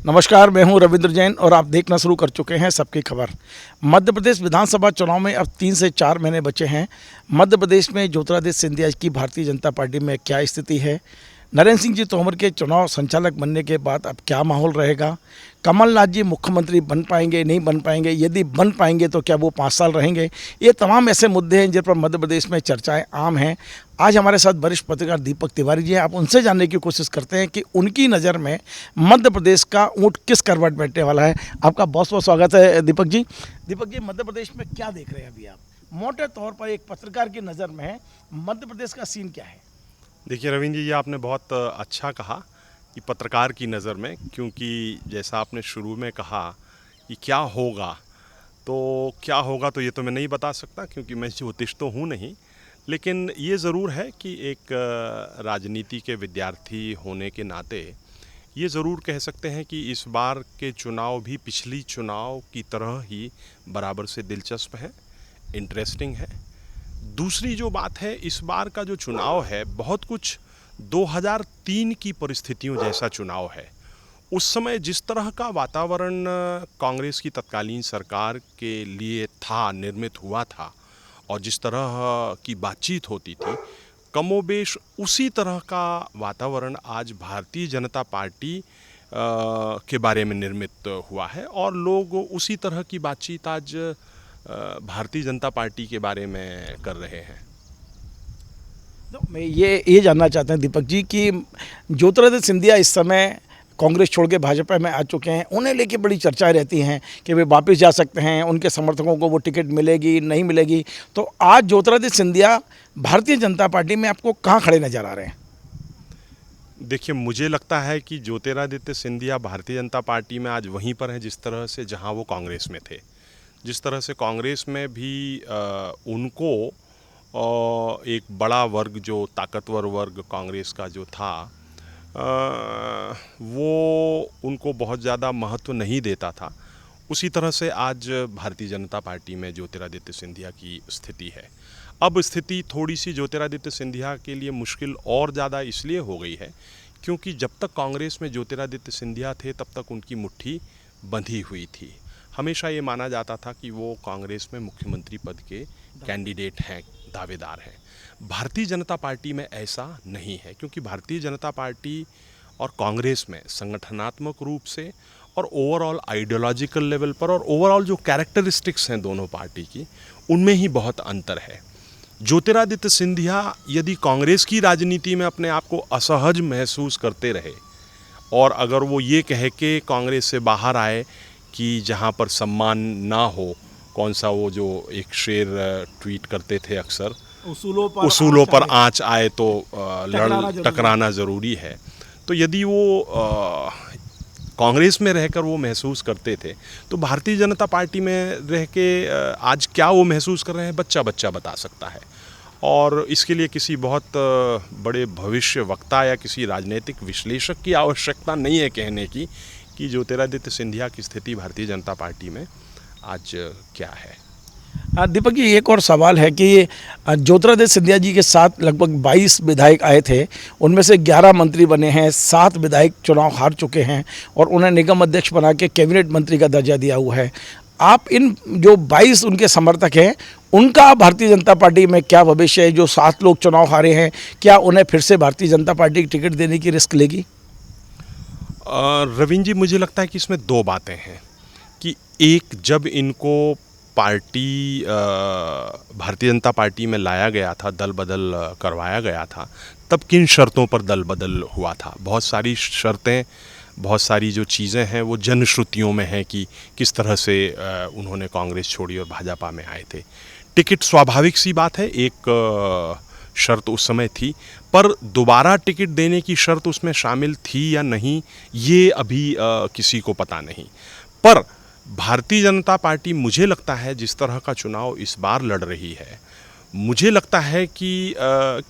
नमस्कार, मैं हूं रविंद्र जैन और आप देखना शुरू कर चुके हैं सबकी खबर। मध्य प्रदेश विधानसभा चुनाव में अब 3 से 4 महीने बचे हैं। मध्य प्रदेश में ज्योतिरादित्य सिंधिया की भारतीय जनता पार्टी में क्या स्थिति है, नरेंद्र सिंह जी तोमर के चुनाव संचालक बनने के बाद अब क्या माहौल रहेगा, कमलनाथ जी मुख्यमंत्री बन पाएंगे नहीं बन पाएंगे, यदि बन पाएंगे तो क्या वो 5 साल रहेंगे, ये तमाम ऐसे मुद्दे हैं जिन पर मध्य प्रदेश में चर्चाएं आम हैं। आज हमारे साथ वरिष्ठ पत्रकार दीपक तिवारी जी हैं। आप उनसे जानने की कोशिश करते हैं कि उनकी नज़र में मध्य प्रदेश का ऊँट किस करवट बैठने वाला है। आपका बहुत बहुत स्वागत है दीपक जी। दीपक जी, मध्य प्रदेश में क्या देख रहे हैं अभी आप, मोटे तौर पर एक पत्रकार की नज़र में मध्य प्रदेश का सीन क्या है? देखिए रविंद्र जी, ये आपने बहुत अच्छा कहा कि पत्रकार की नज़र में, क्योंकि जैसा आपने शुरू में कहा कि क्या होगा, तो ये तो मैं नहीं बता सकता क्योंकि मैं ज्योतिष तो हूँ नहीं। लेकिन ये ज़रूर है कि एक राजनीति के विद्यार्थी होने के नाते ये ज़रूर कह सकते हैं कि इस बार के चुनाव भी पिछली चुनाव की तरह ही बराबर से दिलचस्प है, इंटरेस्टिंग है। दूसरी जो बात है, इस बार का जो चुनाव है बहुत कुछ 2003 की परिस्थितियों जैसा चुनाव है। उस समय जिस तरह का वातावरण कांग्रेस की तत्कालीन सरकार के लिए था, निर्मित हुआ था, और जिस तरह की बातचीत होती थी, कमोबेश उसी तरह का वातावरण आज भारतीय जनता पार्टी के बारे में निर्मित हुआ है और लोग उसी तरह की बातचीत आज भारतीय जनता पार्टी के बारे में कर रहे हैं। तो मैं ये जानना चाहता हूं दीपक जी कि ज्योतिरादित्य सिंधिया इस समय कांग्रेस छोड़ के भाजपा में आ चुके हैं, उन्हें लेके बड़ी चर्चाएं रहती हैं कि वे वापस जा सकते हैं, उनके समर्थकों को वो टिकट मिलेगी नहीं मिलेगी। तो आज ज्योतिरादित्य सिंधिया भारतीय जनता पार्टी में आपको कहाँ खड़े नजर आ रहे हैं? देखिए, मुझे लगता है कि ज्योतिरादित्य सिंधिया भारतीय जनता पार्टी में आज वहीं पर हैं जिस तरह से जहां वो कांग्रेस में थे। जिस तरह से कांग्रेस में भी उनको एक बड़ा वर्ग, जो ताकतवर वर्ग कांग्रेस का जो था, वो उनको बहुत ज़्यादा महत्व नहीं देता था, उसी तरह से आज भारतीय जनता पार्टी में ज्योतिरादित्य सिंधिया की स्थिति है। अब स्थिति थोड़ी सी ज्योतिरादित्य सिंधिया के लिए मुश्किल और ज़्यादा इसलिए हो गई है क्योंकि जब तक कांग्रेस में ज्योतिरादित्य सिंधिया थे तब तक उनकी मुट्ठी बंधी हुई थी। हमेशा ये माना जाता था कि वो कांग्रेस में मुख्यमंत्री पद के कैंडिडेट हैं, दावेदार हैं। भारतीय जनता पार्टी में ऐसा नहीं है क्योंकि भारतीय जनता पार्टी और कांग्रेस में संगठनात्मक रूप से और ओवरऑल आइडियोलॉजिकल लेवल पर और ओवरऑल जो कैरेक्टरिस्टिक्स हैं दोनों पार्टी की, उनमें ही बहुत अंतर है। ज्योतिरादित्य सिंधिया यदि कांग्रेस की राजनीति में अपने आप को असहज महसूस करते रहे और अगर वो ये कहे कि कांग्रेस से बाहर आए कि जहाँ पर सम्मान ना हो, कौन सा वो जो एक शेर ट्वीट करते थे अक्सर, उसूलों पर आँच आए तो टकराना ज़रूरी है। तो यदि वो कांग्रेस में रहकर वो महसूस करते थे तो भारतीय जनता पार्टी में रह के आज क्या वो महसूस कर रहे हैं, बच्चा बच्चा बता सकता है। और इसके लिए किसी बहुत बड़े भविष्य वक्ता या किसी राजनीतिक विश्लेषक की आवश्यकता नहीं है कहने की कि ज्योतिरादित्य सिंधिया की स्थिति भारतीय जनता पार्टी में आज क्या है। दीपक जी, एक और सवाल है कि ज्योतिरादित्य सिंधिया जी के साथ लगभग 22 विधायक आए थे, उनमें से 11 मंत्री बने हैं, 7 विधायक चुनाव हार चुके हैं और उन्हें निगम अध्यक्ष बना के कैबिनेट मंत्री का दर्जा दिया हुआ है। आप इन जो 22 उनके समर्थक हैं, उनका भारतीय जनता पार्टी में क्या भविष्य है? जो 7 लोग चुनाव हारे हैं, क्या उन्हें फिर से भारतीय जनता पार्टी की टिकट देने की रिस्क लेगी? रविंद्र जी, मुझे लगता है कि इसमें 2 बातें हैं कि एक, जब इनको पार्टी भारतीय जनता पार्टी में लाया गया था, दल बदल करवाया गया था, तब किन शर्तों पर दल बदल हुआ था। बहुत सारी शर्तें, बहुत सारी जो चीज़ें हैं वो जनश्रुतियों में हैं कि किस तरह से उन्होंने कांग्रेस छोड़ी और भाजपा में आए थे। टिकट स्वाभाविक सी बात है, एक शर्त उस समय थी, पर दोबारा टिकट देने की शर्त उसमें शामिल थी या नहीं, ये अभी किसी को पता नहीं। पर भारतीय जनता पार्टी, मुझे लगता है जिस तरह का चुनाव इस बार लड़ रही है, मुझे लगता है कि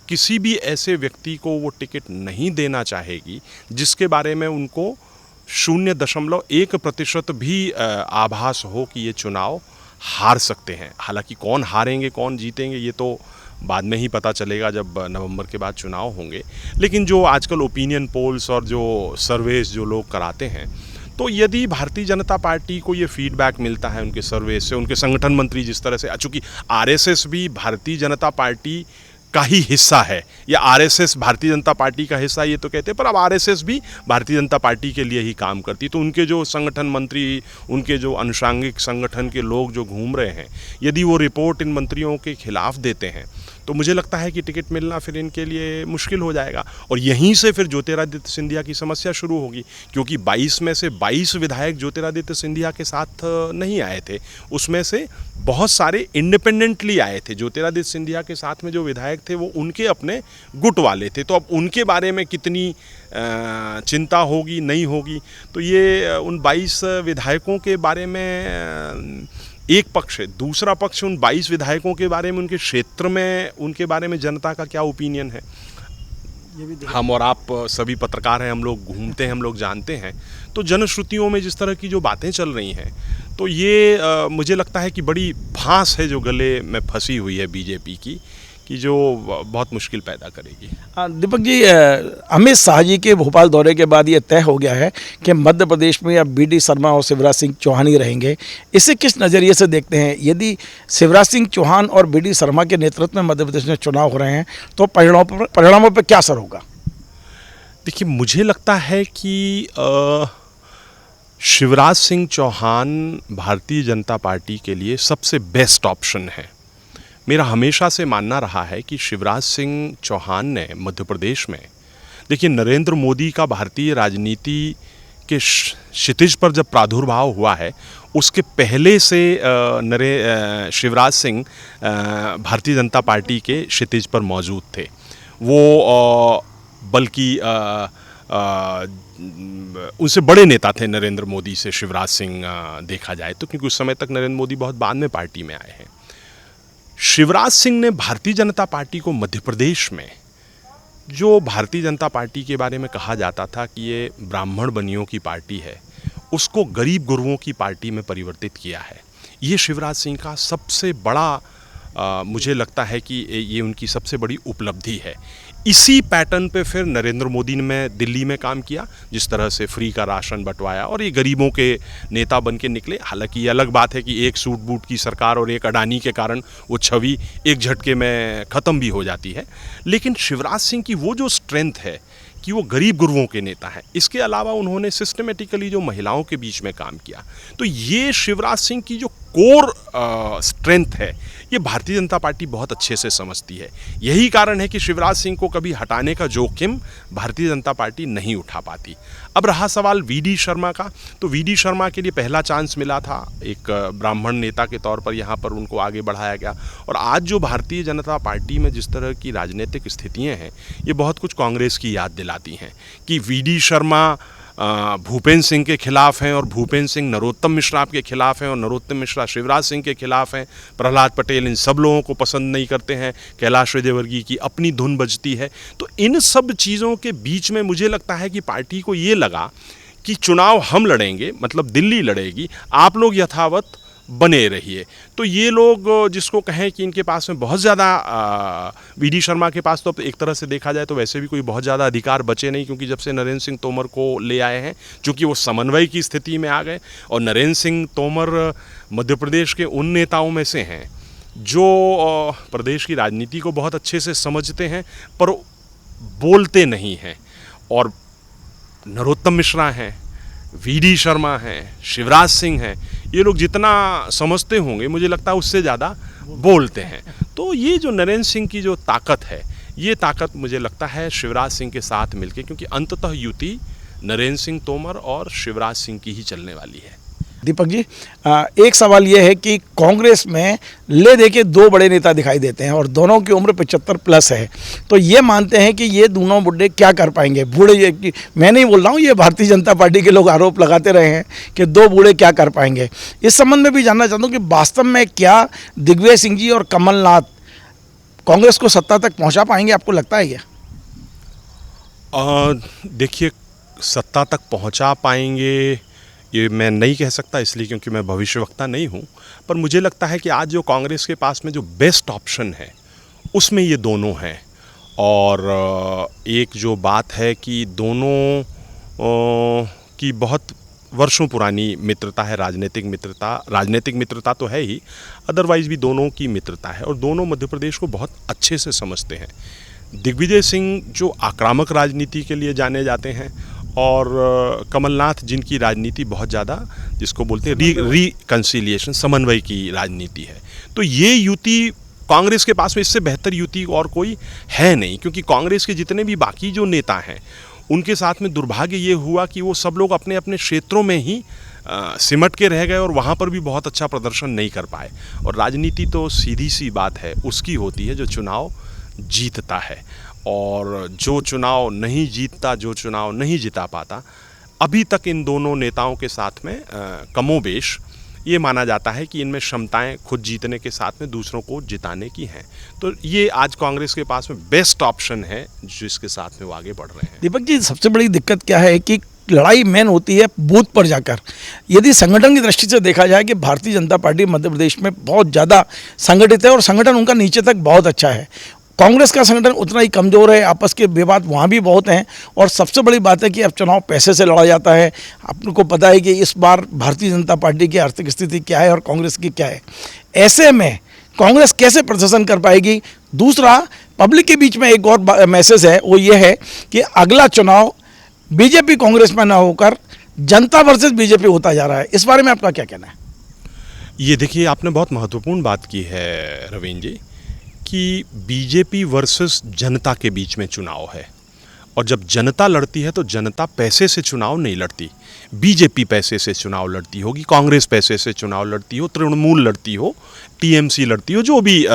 किसी भी ऐसे व्यक्ति को वो टिकट नहीं देना चाहेगी जिसके बारे में उनको 0.1% भी आभास हो कि ये चुनाव हार सकते हैं। हालांकि कौन हारेंगे कौन जीतेंगे ये तो बाद में ही पता चलेगा जब नवंबर के बाद चुनाव होंगे। लेकिन जो आजकल ओपिनियन पोल्स और जो सर्वेस जो लोग कराते हैं, तो यदि भारतीय जनता पार्टी को ये फीडबैक मिलता है उनके सर्वे से, उनके संगठन मंत्री जिस तरह से, चूँकि आरएसएस भी भारतीय जनता पार्टी का ही हिस्सा है, या आरएसएस भारतीय जनता पार्टी का हिस्सा ये तो कहते हैं, पर अब आरएसएस भी भारतीय जनता पार्टी के लिए ही काम करती, तो उनके जो संगठन मंत्री, उनके जो अनुषांगिक संगठन के लोग जो घूम रहे हैं, यदि वो रिपोर्ट इन मंत्रियों के खिलाफ देते हैं तो मुझे लगता है कि टिकट मिलना फिर इनके लिए मुश्किल हो जाएगा। और यहीं से फिर ज्योतिरादित्य सिंधिया की समस्या शुरू होगी, क्योंकि 22 में से 22 विधायक ज्योतिरादित्य सिंधिया के साथ नहीं आए थे, उसमें से बहुत सारे इंडिपेंडेंटली आए थे। ज्योतिरादित्य सिंधिया के साथ में जो विधायक थे वो उनके अपने गुट वाले थे, तो अब उनके बारे में कितनी चिंता होगी नहीं होगी, तो ये उन 22 विधायकों के बारे में एक पक्ष है। दूसरा पक्ष उन 22 विधायकों के बारे में, उनके क्षेत्र में उनके बारे में जनता का क्या ओपिनियन है। हम और आप सभी पत्रकार हैं, हम लोग घूमते हैं, हम लोग जानते हैं, तो जनश्रुतियों में जिस तरह की जो बातें चल रही हैं, तो ये मुझे लगता है कि बड़ी फांस है जो गले में फंसी हुई है बीजेपी की, कि जो बहुत मुश्किल पैदा करेगी। दीपक जी, अमित शाह जी के भोपाल दौरे के बाद ये तय हो गया है कि मध्य प्रदेश में अब बीडी शर्मा और शिवराज सिंह चौहान ही रहेंगे। इसे किस नज़रिए से देखते हैं? यदि शिवराज सिंह चौहान और बीडी शर्मा के नेतृत्व में मध्य प्रदेश में चुनाव हो रहे हैं तो परिणामों पर क्या असर होगा? देखिए, मुझे लगता है कि शिवराज सिंह चौहान भारतीय जनता पार्टी के लिए सबसे बेस्ट ऑप्शन है। मेरा हमेशा से मानना रहा है कि शिवराज सिंह चौहान ने मध्य प्रदेश में, देखिए, नरेंद्र मोदी का भारतीय राजनीति के क्षितिज पर जब प्रादुर्भाव हुआ है, उसके पहले से शिवराज सिंह भारतीय जनता पार्टी के क्षितिज पर मौजूद थे। वो बल्कि उनसे बड़े नेता थे नरेंद्र मोदी से, शिवराज सिंह देखा जाए तो, क्योंकि उस समय तक नरेंद्र मोदी बहुत बाद में पार्टी में आए हैं। शिवराज सिंह ने भारतीय जनता पार्टी को मध्य प्रदेश में, जो भारतीय जनता पार्टी के बारे में कहा जाता था कि ये ब्राह्मण बनियों की पार्टी है, उसको गरीब गुरुओं की पार्टी में परिवर्तित किया है। ये शिवराज सिंह का सबसे बड़ा मुझे लगता है कि ये उनकी सबसे बड़ी उपलब्धि है। इसी पैटर्न पे फिर नरेंद्र मोदी ने दिल्ली में काम किया, जिस तरह से फ्री का राशन बंटवाया और ये गरीबों के नेता बन के निकले। हालांकि ये अलग बात है कि एक सूट बूट की सरकार और एक अडानी के कारण वो छवि एक झटके में ख़त्म भी हो जाती है, लेकिन शिवराज सिंह की वो जो स्ट्रेंथ है कि वो गरीब गुरुओं के नेता हैं, इसके अलावा उन्होंने सिस्टमेटिकली जो महिलाओं के बीच में काम किया, तो ये शिवराज सिंह की जो कोर स्ट्रेंथ है, ये भारतीय जनता पार्टी बहुत अच्छे से समझती है। यही कारण है कि शिवराज सिंह को कभी हटाने का जोखिम भारतीय जनता पार्टी नहीं उठा पाती। अब रहा सवाल वीडी शर्मा का, तो वीडी शर्मा के लिए पहला चांस मिला था, एक ब्राह्मण नेता के तौर पर यहाँ पर उनको आगे बढ़ाया गया। और आज जो भारतीय जनता पार्टी में जिस तरह की राजनीतिक स्थितियाँ हैं, ये बहुत कुछ कांग्रेस की याद दिलाती हैं कि वीडी शर्मा भूपेंद्र सिंह के खिलाफ हैं और भूपेंद्र सिंह नरोत्तम मिश्रा के खिलाफ हैं और नरोत्तम मिश्रा शिवराज सिंह के खिलाफ हैं। प्रहलाद पटेल इन सब लोगों को पसंद नहीं करते हैं। कैलाश विजयवर्गीय की अपनी धुन बजती है। तो इन सब चीज़ों के बीच में मुझे लगता है कि पार्टी को ये लगा कि चुनाव हम लड़ेंगे, मतलब दिल्ली लड़ेगी, आप लोग यथावत बने रहिए। तो ये लोग जिसको कहें कि इनके पास में बहुत ज़्यादा, वीडी शर्मा के पास तो एक तरह से देखा जाए तो वैसे भी कोई बहुत ज़्यादा अधिकार बचे नहीं, क्योंकि जब से नरेंद्र सिंह तोमर को ले आए हैं, चूँकि वो समन्वय की स्थिति में आ गए। और नरेंद्र सिंह तोमर मध्य प्रदेश के उन नेताओं में से हैं जो प्रदेश की राजनीति को बहुत अच्छे से समझते हैं पर बोलते नहीं हैं। और नरोत्तम मिश्रा हैं, वीडी शर्मा हैं, शिवराज सिंह हैं, ये लोग जितना समझते होंगे मुझे लगता है उससे ज़्यादा बोलते हैं। तो ये जो नरेंद्र सिंह की जो ताकत है, ये ताकत मुझे लगता है शिवराज सिंह के साथ मिलके, क्योंकि अंततः युति नरेंद्र सिंह तोमर और शिवराज सिंह की ही चलने वाली है। दीपक जी, एक सवाल ये है कि कांग्रेस में ले दे के दो बड़े नेता दिखाई देते हैं और दोनों की उम्र 75 प्लस है, तो ये मानते हैं कि ये दोनों बूढ़े क्या कर पाएंगे? बूढ़े, मैं नहीं बोल रहा हूँ, ये भारतीय जनता पार्टी के लोग आरोप लगाते रहे हैं कि दो बूढ़े क्या कर पाएंगे। इस संबंध में भी जानना चाहता हूँ कि वास्तव में क्या दिग्विजय सिंह जी और कमलनाथ कांग्रेस को सत्ता तक पहुँचा पाएंगे, आपको लगता है क्या? देखिए, सत्ता तक पहुँचा पाएंगे ये मैं नहीं कह सकता, इसलिए क्योंकि मैं भविष्यवक्ता नहीं हूँ। पर मुझे लगता है कि आज जो कांग्रेस के पास में जो बेस्ट ऑप्शन है उसमें ये दोनों हैं। और एक जो बात है कि दोनों की बहुत वर्षों पुरानी मित्रता है, राजनीतिक मित्रता तो है ही, अदरवाइज भी दोनों की मित्रता है और दोनों मध्य प्रदेश को बहुत अच्छे से समझते हैं। दिग्विजय सिंह जो आक्रामक राजनीति के लिए जाने जाते हैं और कमलनाथ जिनकी राजनीति बहुत ज़्यादा जिसको बोलते हैं रिकंसिलिएशन, समन्वय की राजनीति है। तो ये युति कांग्रेस के पास में इससे बेहतर युति और कोई है नहीं, क्योंकि कांग्रेस के जितने भी बाकी जो नेता हैं उनके साथ में दुर्भाग्य ये हुआ कि वो सब लोग अपने अपने क्षेत्रों में ही सिमट के रह गए और वहाँ पर भी बहुत अच्छा प्रदर्शन नहीं कर पाए। और राजनीति तो सीधी सी बात है, उसकी होती है जो चुनाव जीतता है, और जो चुनाव नहीं जीतता, जो चुनाव नहीं जिता पाता, अभी तक इन दोनों नेताओं के साथ में कमोबेश ये माना जाता है कि इनमें क्षमताएं खुद जीतने के साथ में दूसरों को जिताने की हैं। तो ये आज कांग्रेस के पास में बेस्ट ऑप्शन है जिसके साथ में वो आगे बढ़ रहे हैं। दीपक जी, सबसे बड़ी दिक्कत क्या है कि लड़ाई मेन होती है बूथ पर जाकर। यदि संगठन की दृष्टि से देखा जाए कि भारतीय जनता पार्टी मध्य प्रदेश में बहुत ज़्यादा संगठित है और संगठन उनका नीचे तक बहुत अच्छा है। कांग्रेस का संगठन उतना ही कमज़ोर है, आपस के विवाद वहाँ भी बहुत हैं। और सबसे बड़ी बात है कि अब चुनाव पैसे से लड़ा जाता है। आपको पता है कि इस बार भारतीय जनता पार्टी की आर्थिक स्थिति क्या है और कांग्रेस की क्या है। ऐसे में कांग्रेस कैसे प्रदर्शन कर पाएगी? दूसरा, पब्लिक के बीच में एक और मैसेज है, वो ये है कि अगला चुनाव बीजेपी कांग्रेस में ना होकर जनता वर्सेस बीजेपी होता जा रहा है। इस बारे में आपका क्या कहना है? ये देखिए, आपने बहुत महत्वपूर्ण बात की है रवींद्र जी, कि बीजेपी वर्सेस जनता के बीच में चुनाव है। और जब जनता लड़ती है तो जनता पैसे से चुनाव नहीं लड़ती। बीजेपी पैसे से चुनाव लड़ती होगी, कांग्रेस पैसे से चुनाव लड़ती हो, तृणमूल लड़ती हो, टीएमसी लड़ती हो, जो भी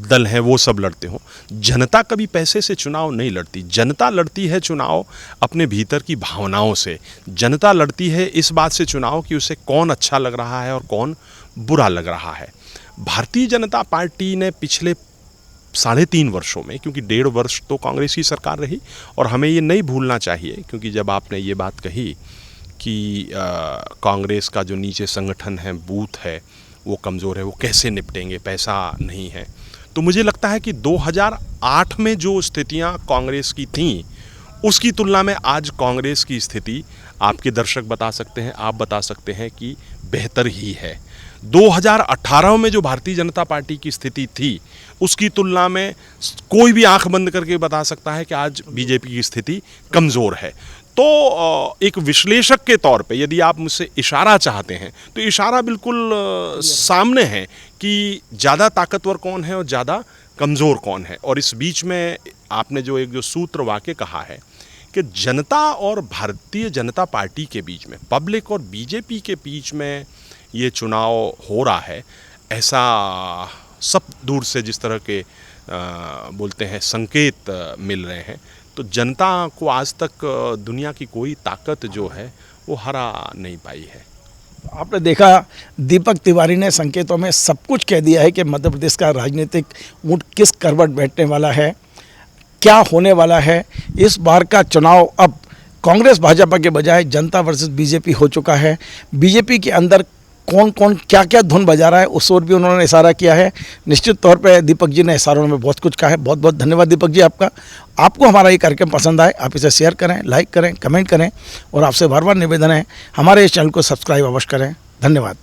दल हैं वो सब लड़ते हो। जनता कभी पैसे से चुनाव नहीं लड़ती। जनता लड़ती है चुनाव अपने भीतर की भावनाओं से। जनता लड़ती है इस बात से चुनाव कि उसे कौन अच्छा लग रहा है और कौन बुरा लग रहा है। भारतीय जनता पार्टी ने पिछले 3.5 वर्षों में, क्योंकि 1.5 वर्ष तो कांग्रेस की सरकार रही, और हमें ये नहीं भूलना चाहिए, क्योंकि जब आपने ये बात कही कि कांग्रेस का जो नीचे संगठन है, बूथ है, वो कमज़ोर है, वो कैसे निपटेंगे, पैसा नहीं है, तो मुझे लगता है कि 2008 में जो स्थितियां कांग्रेस की थीं उसकी तुलना में आज कांग्रेस की स्थिति आपके दर्शक बता सकते हैं, आप बता सकते हैं कि बेहतर ही है। 2018 में जो भारतीय जनता पार्टी की स्थिति थी उसकी तुलना में कोई भी आंख बंद करके बता सकता है कि आज बीजेपी की स्थिति कमज़ोर है। तो एक विश्लेषक के तौर पे यदि आप मुझसे इशारा चाहते हैं तो इशारा बिल्कुल सामने है कि ज़्यादा ताकतवर कौन है और ज़्यादा कमज़ोर कौन है। और इस बीच में आपने जो सूत्र वाक्य कहा है कि जनता और भारतीय जनता पार्टी के बीच में, पब्लिक और बीजेपी के बीच में ये चुनाव हो रहा है, ऐसा सब दूर से जिस तरह के बोलते हैं संकेत मिल रहे हैं, तो जनता को आज तक दुनिया की कोई ताकत जो है वो हरा नहीं पाई है। आपने देखा, दीपक तिवारी ने संकेतों में सब कुछ कह दिया है कि मध्य प्रदेश का राजनीतिक ऊँट किस करवट बैठने वाला है, क्या होने वाला है। इस बार का चुनाव अब कांग्रेस भाजपा के बजाय जनता वर्सेस बीजेपी हो चुका है। बीजेपी के अंदर कौन कौन क्या क्या धुन बजा रहा है उस ओर भी उन्होंने इशारा किया है। निश्चित तौर पे दीपक जी ने इशारों में बहुत कुछ कहा है। बहुत बहुत धन्यवाद दीपक जी आपका। आपको हमारा ये कार्यक्रम पसंद आए, आप इसे शेयर करें, लाइक करें, कमेंट करें, और आपसे बार बार निवेदन है हमारे इस चैनल को सब्सक्राइब अवश्य करें। धन्यवाद।